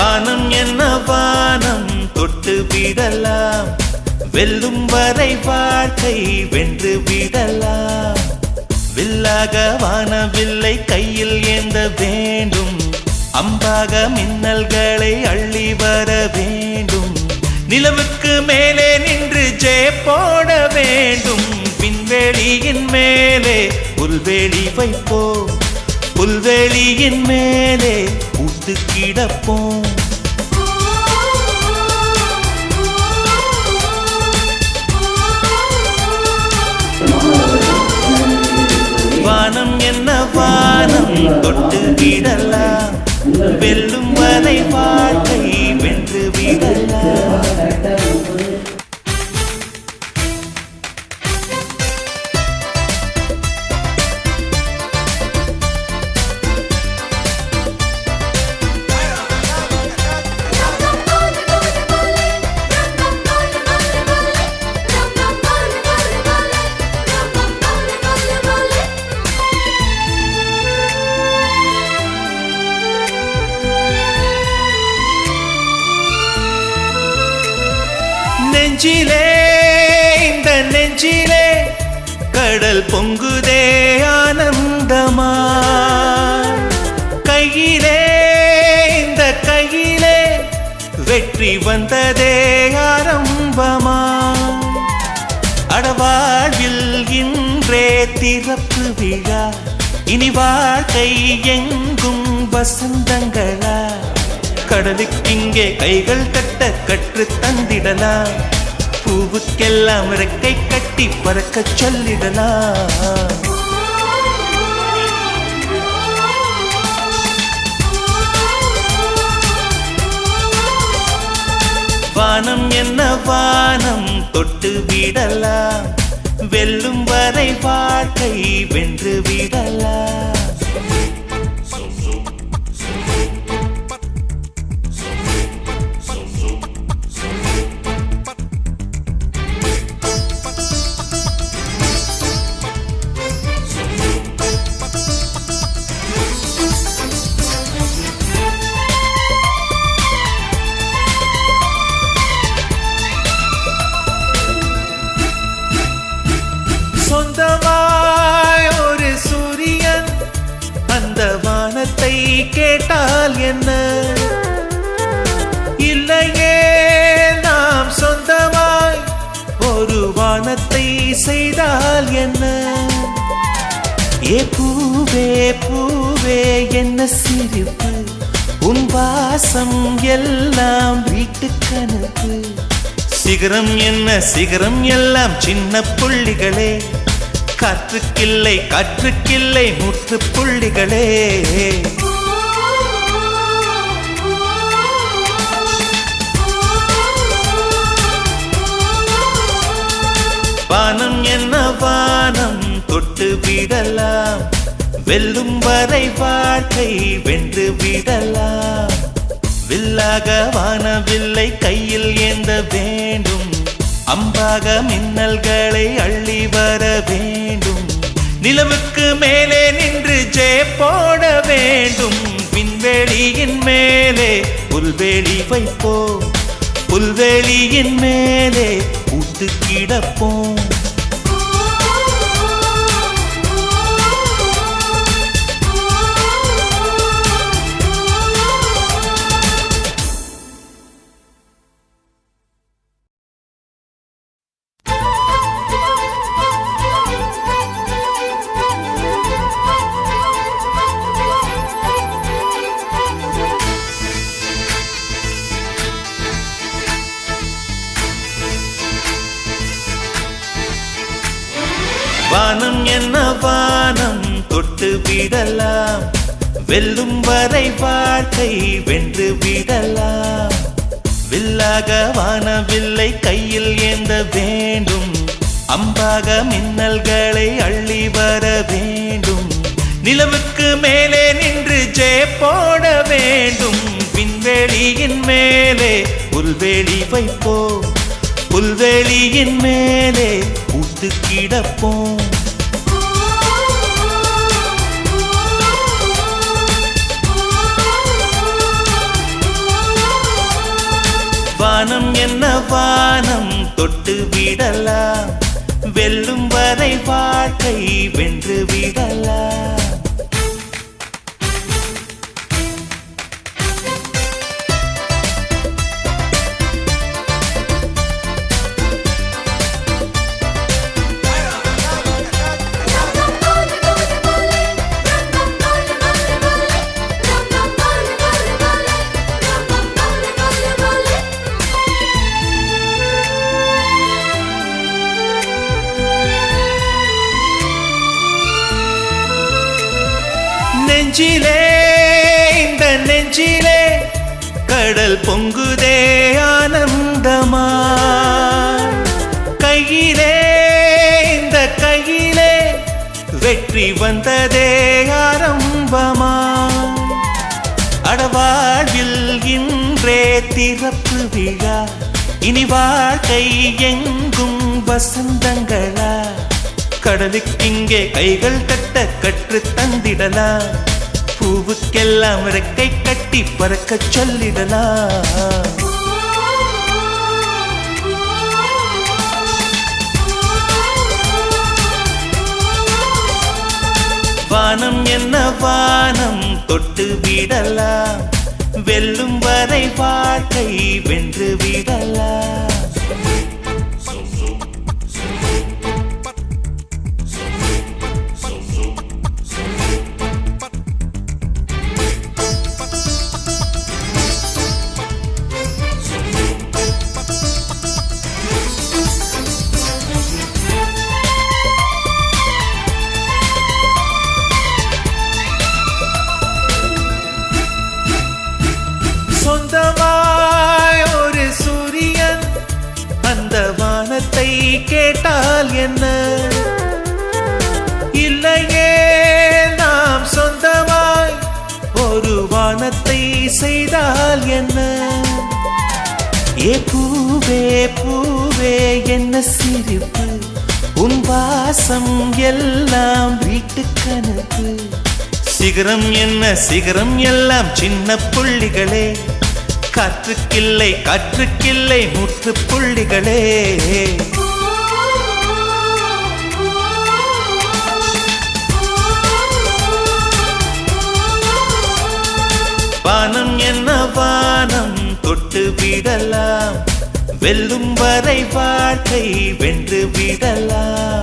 வானம் என்ன வானம் தொட்டு விடலாம், வெல்லும் வரை வாழ்க்கை வென்று விடலாம். வில்லாக வானவில்லை கையில் ஏந்த வேண்டும், அம்பாக மின்னல்களை அள்ளி வர வேண்டும். நிலவுக்கு மேலே நின்று ஜெய போட வேண்டும். விண்வெளியின் மேலே புல்வெளி வைப்போம், புல்வெளியின் மேலே பூத்து கிடப்போம். வானம் என்ன வானம் தொட்டு விடலாம், வெல்லும் வரை வாழ்க்கை வென்று விடலாம். நெஞ்சிலே இந்த நெஞ்சிலே கடல் பொங்குதே ஆனந்தமா, கையிலே இந்த கையிலே வெற்றி வந்ததே ஆரம்பமா. அடவாழ்வில் இன்றே திறப்பு விழா, இனி வாழ்க்கை எங்கும் வசந்தங்களா. கடலுக்கிங்கே கைகள் தட்ட கற்று தந்திடலாம், பூவுக்கெல்லாம் இறக்கை கட்டி பறக்க சொல்லிடலாம். வானம் என்ன வானம் தொட்டு விடலாம், வெல்லும் வரை வாழ்க்கை வென்று விடலாம். சொந்தமாய் ஒரு சூரியன் அந்த வானத்தை கேட்டால் என்ன, இல்லையே நாம் சொந்தமாய் ஒரு வானத்தை செய்தால் என்ன. ஏ பூவே பூவே என்ன சிரிப்பு, உன் வாசம் எல்லாம் வீட்டுக்கனுப்பு. சிகரம் என்ன சிகரம் எல்லாம் சின்ன புள்ளிகளே, காற்றுக்கில்லை காற்றுக்கில்லை நூற்று புள்ளிகளே. வானம் என்ன வானம் தொட்டு விடலாம், வெல்லும் வரை வாழ்க்கை வென்று விடலாம். வில்லாக வானவில்லை கையில் ஏந்த வேண்டும், அம்பாக மின்னல்களை அள்ளி வர வேண்டும். நிலவுக்கு மேலே நின்று ஜெய போட வேண்டும். விண்வெளியின் மேலே புல்வெளி வைப்போம், புல்வெளியின் மேலே பூத்து கிடப்போம். வானம் என்ன வானம் தொட்டு விடலாம், வெல்லும் வரை வாழ்க்கை வென்று விடலாம். வில்லாக வானவில்லை கையில் ஏந்த வேண்டும், அம்பாக மின்னல்களை அள்ளி வர வேண்டும். நிலவுக்கு மேலே நின்று ஜெய போட வேண்டும். விண்வெளியின் மேலே புல்வெளி வைப்போம், புல்வெளியின் மேலே பூத்து கிடப்போம். வானம் தொட்டு விடலாம், வெல்லும் வரை வாழ்க்கை வென்று விடலாம். நெஞ்சிலே இந்த நெஞ்சிலே கடல் பொங்குதே ஆனந்தமா, கையிலே இந்த கையிலே வெற்றி வந்ததே ஆரம்பமா. அடவாழ்வில் இன்றே திறப்பு விழா, இனி வாழ்க்கை எங்கும் வசந்தங்களா. கடலுக்கிங்கே கைகள் கட்ட கற்று தந்திடலாம், பூவுக்கெல்லாம் ரெக்கை கட்டி பறக்க சொல்லிடலாம். வானம் என்ன வானம் தொட்டு விடலாம், வெல்லும் வரை வாழ்க்கை வென்று விடலாம். சொந்தமாய் ஒரு சூரியன் அந்த வானத்தை கேட்டால் என்ன, இல்லையே நாம் சொந்தமாய் ஒரு வானத்தை செய்தால் என்ன. ஏ பூவே பூவே என்ன சிரிப்பு, உன் வாசம் எல்லாம் வீட்டு கணக்கு. சிகரம் என்ன சிகரம் எல்லாம் சின்ன புள்ளிகளே, காற்றுக்கில்லை காற்றுக்கில்லை நூற்று புள்ளிகளே. வானம் என்ன வானம் தொட்டு விடலாம், வெல்லும் வரை வாழ்க்கை வென்று விடலாம்.